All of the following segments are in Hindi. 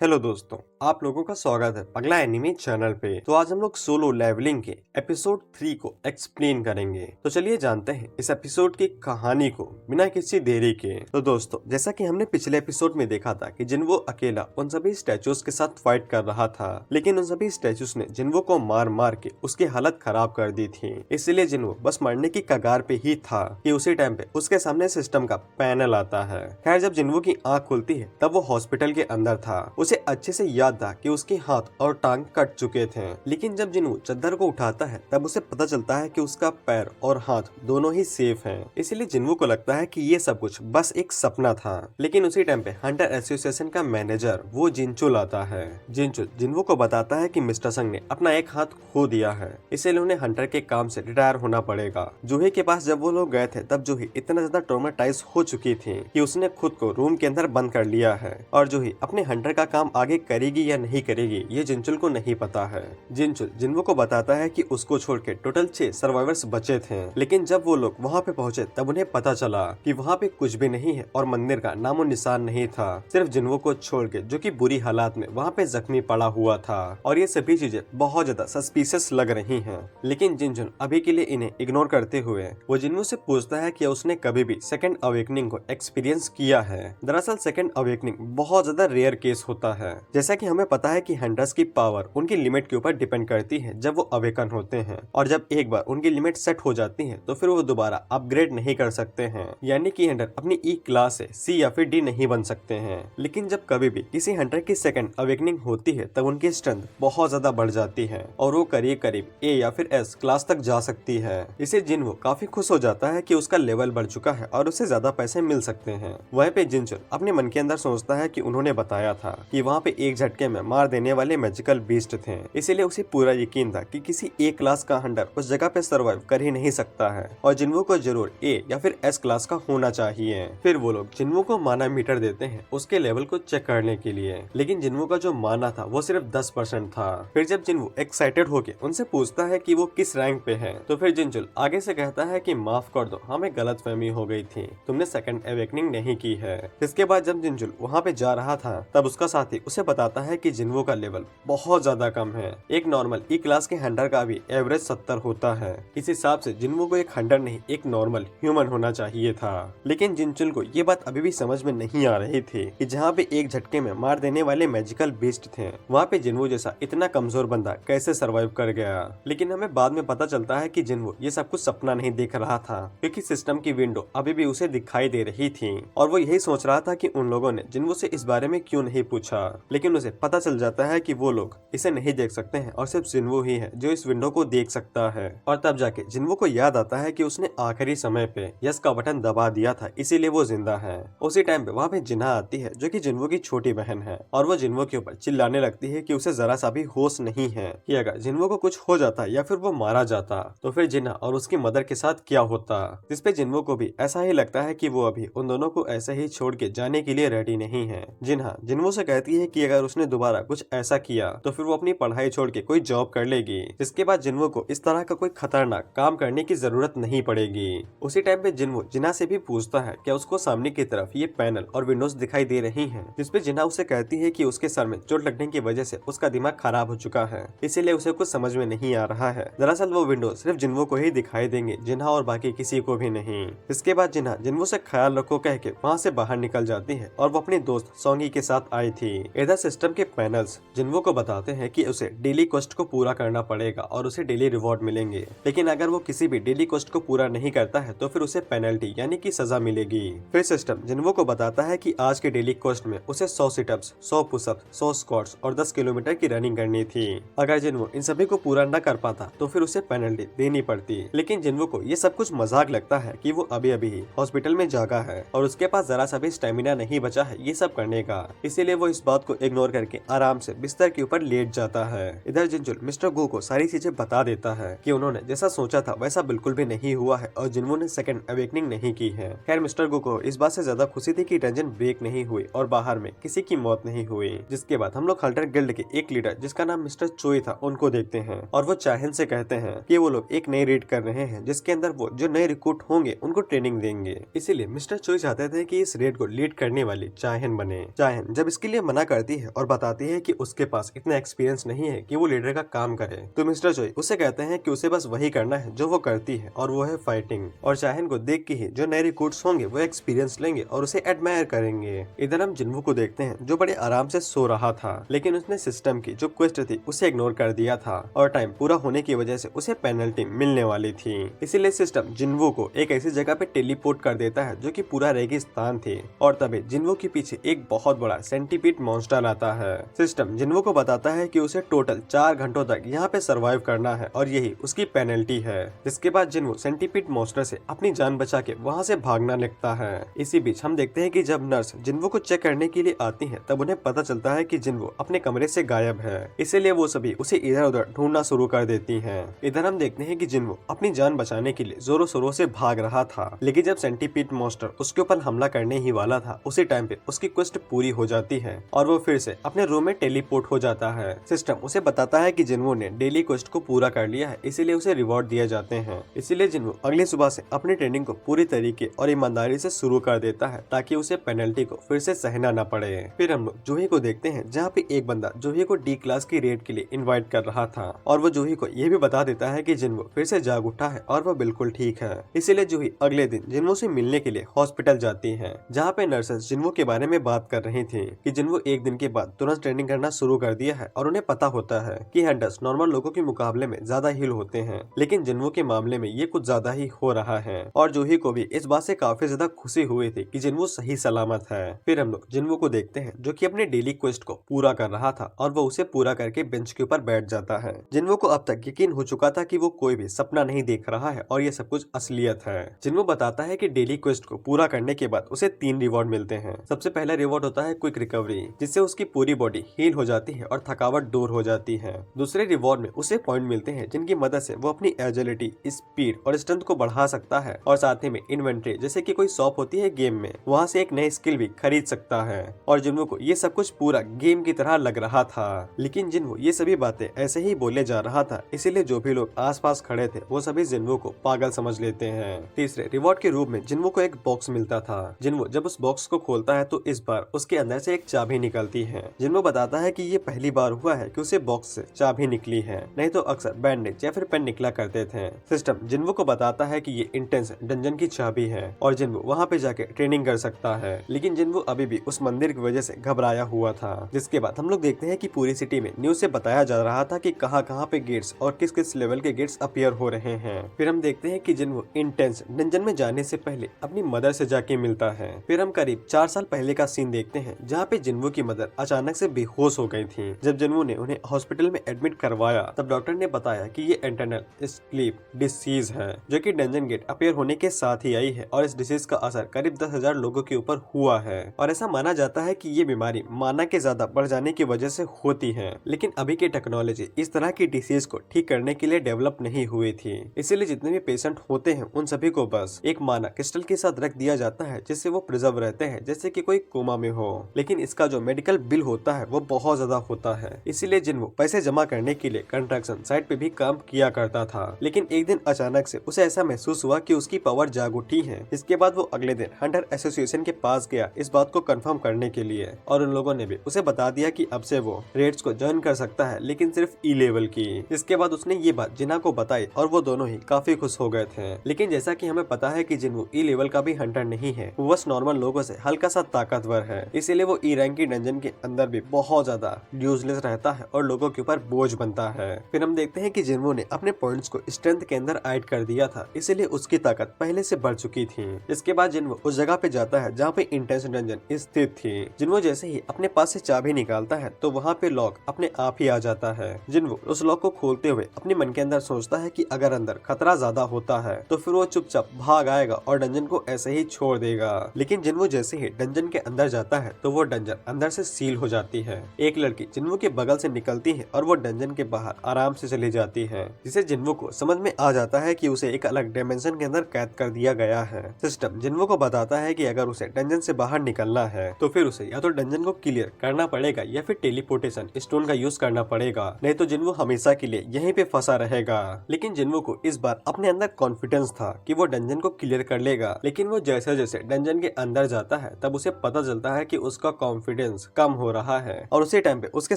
हेलो दोस्तों, आप लोगों का स्वागत है पगला एनिमे चैनल पे। तो आज हम लोग सोलो लेवलिंग के एपिसोड 3 को एक्सप्लेन करेंगे। तो चलिए जानते हैं इस एपिसोड की कहानी को बिना किसी देरी के। तो दोस्तों, जैसा कि हमने पिछले एपिसोड में देखा था कि जिन्वो अकेला उन सभी स्टैचूज के साथ फाइट कर रहा था, लेकिन उन सभी स्टैचूज ने जिन्वो को मार मार के उसकी हालत खराब कर दी थी। इसलिए जिन्वो बस मरने की कगार पे ही था कि उसी टाइम पे उसके सामने सिस्टम का पैनल आता है। खैर, जब जिन्वो की आंख खुलती है तब वो हॉस्पिटल के अंदर था। उसे अच्छे से याद था कि उसके हाथ और टांग कट चुके थे, लेकिन जब जिन्वो चद्दर को उठाता है तब उसे पता चलता है कि उसका पैर और हाथ दोनों ही सेफ हैं। इसीलिए जिन्वो को लगता है कि ये सब कुछ बस एक सपना था। लेकिन उसी टाइम पे हंटर एसोसिएशन का मैनेजर वो जिनचुल आता है। जिनचुल जिन्वो को बताता है कि मिस्टर संग ने अपना एक हाथ खो दिया है, इसलिए उन्हें हंटर के काम से रिटायर होना पड़ेगा। जूही के पास जब वो लोग गए थे तब जूही इतना ज्यादा ट्रॉमेटाइज हो चुकी थी कि उसने खुद को रूम के अंदर बंद कर लिया है, और जूही अपने हंटर का काम आगे करेगी या नहीं करेगी ये जिनचुल को नहीं पता है। जिनचुल जिन्वो को बताता है कि उसको छोड़ के टोटल 6 सर्वाइवर्स बचे थे, लेकिन जब वो लोग वहाँ पे पहुँचे तब उन्हें पता चला कि वहाँ पे कुछ भी नहीं है और मंदिर का नामो निशान नहीं था, सिर्फ जिन्वो को छोड़ के, जो कि बुरी हालात में वहाँ पे जख्मी पड़ा हुआ था। और ये सभी चीजें बहुत ज्यादा सस्पिशियस लग रही हैं। लेकिन जिनचुल अभी के लिए इन्हें इग्नोर करते हुए वो जिन्वो से पूछता है कि उसने कभी भी सेकंड अवेकनिंग को एक्सपीरियंस किया है। दरअसल सेकंड अवेकनिंग बहुत ज्यादा रेयर केस होता है। जैसा कि हमें पता है कि हंटर्स की पावर उनकी लिमिट के ऊपर डिपेंड करती है जब वो अवेकन होते हैं, और जब एक बार उनकी लिमिट सेट हो जाती है तो फिर वो दोबारा अपग्रेड नहीं कर सकते हैं। यानी कि हंटर अपनी ई क्लास से सी या फिर डी नहीं बन सकते हैं। लेकिन जब कभी भी किसी हंटर की सेकंड अवेकनिंग होती है तब उनकी स्ट्रेंथ बहुत ज्यादा बढ़ जाती है और वो करीब करीब ए या फिर एस क्लास तक जा सकती है। इसे जिन्वो काफी खुश हो जाता है कि उसका लेवल बढ़ चुका है और उसे ज्यादा पैसे मिल सकते हैं। वहीं पे जिनचुल अपने मन के अंदर सोचता है कि उन्होंने बताया था कि वहाँ पे एक झटके में मार देने वाले मैजिकल बीस्ट थे, इसीलिए उसे पूरा यकीन था कि किसी ए क्लास का हंटर उस जगह पे सरवाइव कर ही नहीं सकता है, और जिन्वो को जरूर ए या फिर एस क्लास का होना चाहिए। फिर वो लोग जिन्वो को माना मीटर देते हैं उसके लेवल को चेक करने के लिए, लेकिन जिन्वो का जो माना था वो सिर्फ 10% था। फिर जब जिन्वो एक्साइटेड होके उनसे पूछता है कि वो किस रैंक पे है, तो फिर जिनचुल आगे से कहता है कि माफ कर दो, हमें गलतफहमी हो गई थी, तुमने सेकंड अवेकनिंग नहीं की है। इसके बाद जब जिनचुल वहाँ पे जा रहा था तब उसका साथी उसे बताता है कि जिन्वो का लेवल बहुत ज्यादा कम है। एक नॉर्मल ई क्लास के हंटर का भी एवरेज 70 होता है। इस हिसाब से जिन्वो को एक हंटर नहीं, एक नॉर्मल ह्यूमन होना चाहिए था। लेकिन जिनचुल को ये बात अभी भी समझ में नहीं आ रही थी कि जहाँ पे एक झटके में मार देने वाले मैजिकल बीस्ट थे, वहाँ पे जिन्वो जैसा इतना कमजोर बंदा कैसे सर्वाइव कर गया। लेकिन हमें बाद में पता चलता है कि जिन्वो ये सब कुछ सपना नहीं देख रहा था, क्योंकि सिस्टम की विंडो अभी भी उसे दिखाई दे रही थी, और वो यही सोच रहा था कि उन लोगों ने जिन्वो से इस बारे में क्यों नहीं पूछा। लेकिन उसे पता चल जाता है कि वो लोग इसे नहीं देख सकते हैं और सिर्फ जिन्वो ही है जो इस विंडो को देख सकता है। और तब जाके जिन्वो को याद आता है कि उसने आखिरी समय पे यस का बटन दबा दिया था, इसीलिए वो जिंदा है। उसी टाइम पे वहाँ पे जिन्हा आती है जो कि जिन्वो की छोटी बहन है, और वो जिन्वो के ऊपर चिल्लाने लगती है कि उसे जरा सा भी होश नहीं है कि अगर जिन्वो को कुछ हो जाता या फिर वो मारा जाता तो फिर जिन्हा और उसकी मदर के साथ क्या होता। जिसपे जिन्वो को भी ऐसा ही लगता है कि वो अभी उन दोनों को ऐसे ही छोड़ के जाने के लिए रेडी नहीं है। जिन्हा जिन्वो से कहती है कि अगर उसने दोबारा कुछ ऐसा किया तो फिर वो अपनी पढ़ाई छोड़ के कोई जॉब कर लेगी, जिसके बाद जिन्वो को इस तरह का कोई खतरनाक काम करने की जरूरत नहीं पड़ेगी। उसी टाइम पे जिन्वो जिन्हा से भी पूछता है क्या उसको सामने की तरफ ये पैनल और विंडोज दिखाई दे रही हैं, जिसपे जिन्हा उसे कहती है कि उसके सर में चोट लगने की वजह से उसका दिमाग खराब हो चुका है, इसीलिए उसे कुछ समझ में नहीं आ रहा है। दरअसल वो विंडो सिर्फ जिन्वो को ही दिखाई देंगे, जिन्हा और बाकी किसी को भी नहीं। इसके बाद जिन्हा जिन्वो से ख्याल रखो कह के वहाँ से बाहर निकल जाती है और वो अपने दोस्त सोंगी के साथ आई थी। इधर सिस्टम के पैनल्स जिन्वो को बताते हैं कि उसे डेली क्वेस्ट को पूरा करना पड़ेगा और उसे डेली रिवॉर्ड मिलेंगे, लेकिन अगर वो किसी भी डेली क्वेस्ट को पूरा नहीं करता है तो फिर उसे पेनल्टी यानी कि सजा मिलेगी। फिर सिस्टम जिन्वो को बताता है कि आज के डेली क्वेस्ट में उसे 100 सिटअप्स, 100 पुशअप्स, 100 स्क्वाट्स और 10 किलोमीटर की रनिंग करनी थी। अगर जिन्वो इन सभी को पूरा न कर पाता तो फिर उसे पेनल्टी देनी पड़ती। लेकिन जिन्वो को ये सब कुछ मजाक लगता है कि वो अभी अभी हॉस्पिटल में जागा है और उसके पास जरा सा भी स्टेमिना नहीं बचा है ये सब करने का, इसीलिए वो इस बात को इग्नोर करके आराम से बिस्तर के ऊपर लेट जाता है। इधर जिनचुल मिस्टर गो को सारी चीजें बता देता है कि उन्होंने जैसा सोचा था वैसा बिल्कुल भी नहीं हुआ है और जिन्वो ने सेकंड अवेकनिंग नहीं की है। खैर, मिस्टर गो को इस बात से ज्यादा खुशी थी कि टेंशन ब्रेक नहीं हुई और बाहर में किसी की मौत नहीं हुई। जिसके बाद हम लोग हल्टर गिल्ड के एक लीडर जिसका नाम मिस्टर चोई था उनको देखते हैं, और वो चाहन से कहते हैं कि वो लोग एक नई रेड कर रहे हैं जिसके अंदर वो जो नए रिक्रूट होंगे उनको ट्रेनिंग देंगे। इसीलिए मिस्टर चोई चाहते थे कि इस रेड को लीड करने वाली चाहन बने। चाहन जब इसके लिए मना करती है और बताती है कि उसके पास इतना एक्सपीरियंस नहीं है कि वो लीडर का काम करे। तो मिस्टर जोई उसे कहते हैं कि उसे बस वही करना है जो वो करती है और वो है फाइटिंग। और चाहेन को देख के ही जो नए रिक्रूट्स होंगे वो एक्सपीरियंस लेंगे और उसे एडमायर करेंगे। इधर हम जिन्वू को देखते हैं जो बड़े आराम से सो रहा था, लेकिन उसने सिस्टम की जो क्वेस्ट थी उसे इग्नोर कर दिया था और टाइम पूरा होने की वजह से उसे पेनल्टी मिलने वाली थी। इसीलिए सिस्टम जिन्वू को एक ऐसी जगह पे टेलीपोर्ट कर देता है जो कि पूरा रेगिस्तान थी। और तभी जिन्वू के पीछे एक बहुत बड़ा सेंटीपीड मॉन्स्टर आता है। सिस्टम जिन्वू को बताता है कि उसे टोटल 4 घंटों तक यहाँ पे सरवाइव करना है और यही उसकी पेनल्टी है। जिसके बाद जिन्वू सेंटीपीड मॉन्स्टर से अपनी जान बचा के वहाँ से भागना लगता है। इसी बीच हम देखते हैं कि जब नर्स जिन्वू को चेक करने के लिए आती है तब उन्हें पता चलता है कि जिन्वू अपने कमरे से गायब है। इसीलिए वो सभी उसे इधर उधर ढूंढना शुरू कर देती हैं। इधर हम देखते हैं कि जिन्वू अपनी जान बचाने के लिए जोरों शोरों से भाग रहा था, लेकिन जब सेंटीपीड मॉन्स्टर उसके ऊपर हमला करने ही वाला था उसी टाइम पे उसकी क्वेस्ट पूरी हो जाती है और वो फिर से अपने रूम में टेलीपोर्ट हो जाता है। सिस्टम उसे बताता है कि जिन्वू ने डेली क्वेस्ट को पूरा कर लिया है, इसीलिए उसे रिवॉर्ड दिए जाते हैं। इसीलिए जिन्वू अगली सुबह से अपनी ट्रेनिंग को पूरी तरीके और ईमानदारी से शुरू कर देता है ताकि उसे पेनल्टी को फिर से सहना न पड़े। फिर हम लोग जूही को देखते हैं जहाँ पे एक बंदा जूही को डी क्लास की रेड के लिए इन्वाइट कर रहा था और वो जूही को ये भी बता देता है कि जिन्वू फिर से जाग उठा है और वो बिल्कुल ठीक है। इसीलिए जूही अगले दिन जिन्वू से मिलने के लिए हॉस्पिटल जाती है, जहाँ पे नर्सेस जिन्वू के बारे में बात कर रही थी कि जिन्वू एक दिन के बाद तुरंत ट्रेनिंग करना शुरू कर दिया है और उन्हें पता होता है कि हंटर्स नॉर्मल लोगों के मुकाबले में ज्यादा हील होते हैं, लेकिन जिन्वू के मामले में ये कुछ ज्यादा ही हो रहा है। और जूही को भी इस बात से काफी ज्यादा खुशी हुई थी कि जिन्वू सही सलामत है। फिर हम लोग जिन्वू को देखते हैं जो कि अपने डेली क्वेस्ट को पूरा कर रहा था और वो उसे पूरा करके बेंच के ऊपर बैठ जाता है। जिन्वू को अब तक यकीन हो चुका था कि वो कोई भी सपना नहीं देख रहा है और ये सब कुछ असलियत है। जिन्वू बताता है कि डेली क्वेस्ट को पूरा करने के बाद उसे 3 रिवॉर्ड मिलते हैं। सबसे पहला रिवॉर्ड होता है क्विक रिकवरी, जिससे उसकी पूरी बॉडी हील हो जाती है और थकावट दूर हो जाती है। दूसरे रिवॉर्ड में उसे पॉइंट मिलते हैं जिनकी मदद से वो अपनी एजिलिटी, स्पीड और स्ट्रेंथ को बढ़ा सकता है और साथ ही में इन्वेंट्री जैसे कि कोई शॉप होती है गेम में, वहाँ से एक नई स्किल भी खरीद सकता है। और जिन्वू को ये सब कुछ पूरा गेम की तरह लग रहा था, लेकिन जिन्वू ये सभी बातें ऐसे ही बोले जा रहा था, इसीलिए जो भी लोग आसपास खड़े थे वो सभी जिन्वू को पागल समझ लेते हैं। तीसरे रिवॉर्ड के रूप में जिन्वू को एक बॉक्स मिलता था। जिन्वू जब उस बॉक्स को खोलता है तो इस बार उसके अंदर से एक चाबी निकलती है। जिन्वू बताता है कि ये पहली बार हुआ है कि उसे बॉक्स से चाबी निकली है, नहीं तो अक्सर बैंडेज या फिर पेन निकला करते थे। सिस्टम जिन्वू को बताता है कि ये इंटेंस डंजन की चाबी है और जिन्वू वहाँ पे जाके ट्रेनिंग कर सकता है, लेकिन जिन्वू अभी भी उस मंदिर की वजह से घबराया हुआ था। जिसके बाद हम लोग देखते हैं कि पूरी सिटी में न्यूज से बताया जा रहा था कि कहाँ पे गेट्स और किस किस लेवल के गेट्स अपीयर हो रहे हैं। फिर हम देखते हैं कि जिन्वू इंटेंस डंजन में जाने से पहले अपनी मदर से जाके मिलता है। फिर हम करीब 4 साल पहले का सीन देखते हैं जहाँ पे जिन्वू की मदर अचानक से बेहोश हो गई थी। जब जिन्वू ने उन्हें हॉस्पिटल में एडमिट करवाया तब डॉक्टर ने बताया कि ये इंटरनल स्लीप डिसीज है जो कि डंजन गेट अपीयर होने के साथ ही आई है और इस डिसीज का असर करीब 10,000 लोगों के ऊपर हुआ है और ऐसा माना जाता है कि ये बीमारी माना के ज्यादा बढ़ जाने की वजह से होती है, लेकिन अभी की टेक्नोलॉजी इस तरह की डिसीज को ठीक करने के लिए डेवलप नहीं हुई थी। इसीलिए जितने भी पेशेंट होते हैं उन सभी को बस एक माना क्रिस्टल के साथ रख दिया जाता है जिससे वो प्रिजर्व रहते हैं जैसे कि कोई कोमा में हो, लेकिन इसका जो मेडिकल बिल होता है वो बहुत ज्यादा होता है। इसीलिए जिन्वू पैसे जमा करने के लिए कंस्ट्रक्शन साइट पे भी काम किया करता था, लेकिन एक दिन अचानक से उसे ऐसा महसूस हुआ कि उसकी पावर जाग उठी है। इसके बाद वो अगले दिन हंटर एसोसिएशन के पास गया इस बात को कंफर्म करने के लिए और उन लोगों ने भी उसे बता दिया कि अब से वो रेड्स को ज्वाइन कर सकता है, लेकिन सिर्फ ई लेवल की। इसके बाद उसने ये बात जिना को बताई और वो दोनों ही काफी खुश हो गए थे, लेकिन जैसा कि हमें पता है कि जिन्वू ई लेवल का भी हंटर नहीं है, वो बस नॉर्मल लोगों से हल्का सा ताकतवर है। इसीलिए वो ई रैंक की डंजन के अंदर भी बहुत ज्यादा यूजलेस रहता है और लोगों के ऊपर बोझ बनता है। फिर हम देखते हैं कि जिन्वू ने अपने पॉइंट्स को स्ट्रेंथ के अंदर ऐड कर दिया था, इसीलिए उसकी ताकत पहले से बढ़ चुकी थी। इसके बाद जिन्वू उस जगह पे जाता है जहाँ पे इंटेंस डंजन स्थित थी। जिन्वू जैसे ही अपने पास से चाबी निकालता है तो वहाँ पे लॉक अपने आप ही आ जाता है। जिन्वू उस लॉक को खोलते हुए अपने मन के अंदर सोचता है कि अगर अंदर खतरा ज्यादा होता है तो फिर वो चुपचाप भाग आएगा और डंजन को ऐसे ही छोड़ देगा। लेकिन जिन्वू जैसे ही डंजन के अंदर जाता है तो वो डंजन अंदर से सील हो जाती है। एक लड़की जिन्वू के बगल से निकलती है और वो डंजन के बाहर आराम से चली जाती है, जिसे जिन्वू को समझ में आ जाता है कि उसे एक अलग डायमेंशन के अंदर कैद कर दिया गया है। सिस्टम जिन्वू को बताता है कि अगर उसे डंजन से बाहर निकलना है तो फिर उसे या तो डंजन को क्लियर करना पड़ेगा या फिर टेलीपोर्टेशन स्टोन का यूज करना पड़ेगा, नहीं तो जिन्वू हमेशा के लिए यहीं पे फंसा रहेगा। लेकिन जिन्वू को इस बार अपने अंदर कॉन्फिडेंस था कि वो डंजन को क्लियर कर लेगा, लेकिन वो जैसे जैसे डंजन के अंदर जाता है तब उसे पता चलता है कि उसका कॉन्फिडेंस कॉन्फिडेंस कम हो रहा है और उसी टाइम पे उसके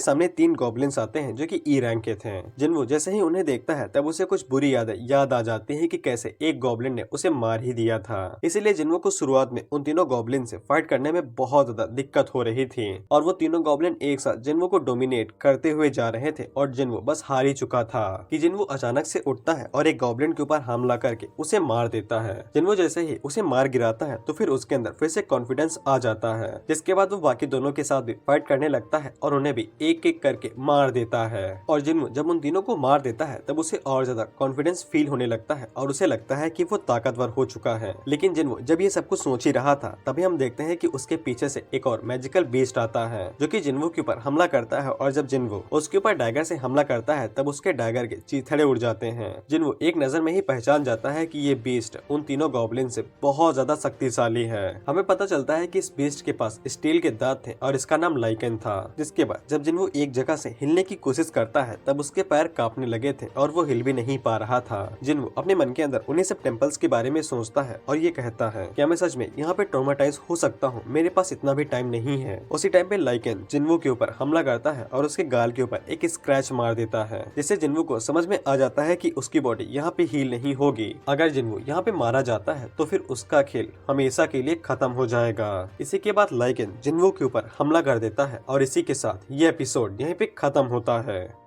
सामने 3 गॉब्लिन्स आते हैं जो कि ई रैंक के थे। जिन्वो जैसे ही उन्हें देखता है तब उसे कुछ बुरी यादें याद आ जाती है कि कैसे एक गॉब्लिन ने उसे मार ही दिया था। इसीलिए जिन्वो को शुरुआत में उन तीनों गॉब्लिन से फाइट करने में बहुत ज्यादा दिक्कत हो रही थी और वो तीनों गॉब्लिन एक साथ जिन्वो को डोमिनेट करते हुए जा रहे थे और जिन्वो बस हार ही चुका था कि जिन्वो अचानक से उठता है और एक गॉब्लिन के ऊपर हमला करके उसे मार देता है। जिन्वो जैसे ही उसे मार गिराता है तो फिर उसके अंदर फिर से कॉन्फिडेंस आ जाता है, जिसके बाद वो बाकी दोनों के साथ भी फाइट करने लगता है और उन्हें भी एक एक करके मार देता है। और जिन्वो जब उन तीनों को मार देता है तब उसे और ज्यादा कॉन्फिडेंस फील होने लगता है और उसे लगता है कि वो ताकतवर हो चुका है। लेकिन जिन्वो जब ये सब कुछ सोच ही रहा था तभी हम देखते हैं कि उसके पीछे से एक और मैजिकल बीस्ट आता है जो कि जिन्वो के ऊपर हमला करता है और जब जिन्वो उसके ऊपर डैगर से हमला करता है तब उसके डैगर के चीथड़े उड़ जाते हैं। जिन्वो एक नजर में ही पहचान जाता है कि ये बीस्ट उन तीनों गॉब्लिन से बहुत ज्यादा शक्तिशाली है। हमें पता चलता है कि इस बीस्ट के पास स्टील के दांत थे और इसका नाम लाइकेन था। जिसके बाद जब जिन्वो एक जगह से हिलने की कोशिश करता है तब उसके पैर कांपने लगे थे और वो हिल भी नहीं पा रहा था। जिन्वो अपने मन के अंदर उन्हीं सब टेम्पल्स के बारे में सोचता है और ये कहता है क्या मैं सच में यहाँ पे ट्रॉमेटाइज हो सकता हूँ, मेरे पास इतना भी टाइम नहीं है। उसी टाइम पे लाइकेन जिन्वो के ऊपर हमला करता है और उसके गाल के ऊपर एक स्क्रैच मार देता है, जिससे जिन्वो को समझ में आ जाता है कि उसकी बॉडी यहाँ पे हील नहीं होगी। अगर जिन्वो यहाँ पे मारा जाता है तो फिर उसका खेल हमेशा के लिए खत्म हो जाएगा। इसी के बाद लाइकेन जिन्वो के ऊपर हमला कर देता है और इसी के साथ ये एपिसोड यहीं पे खत्म होता है।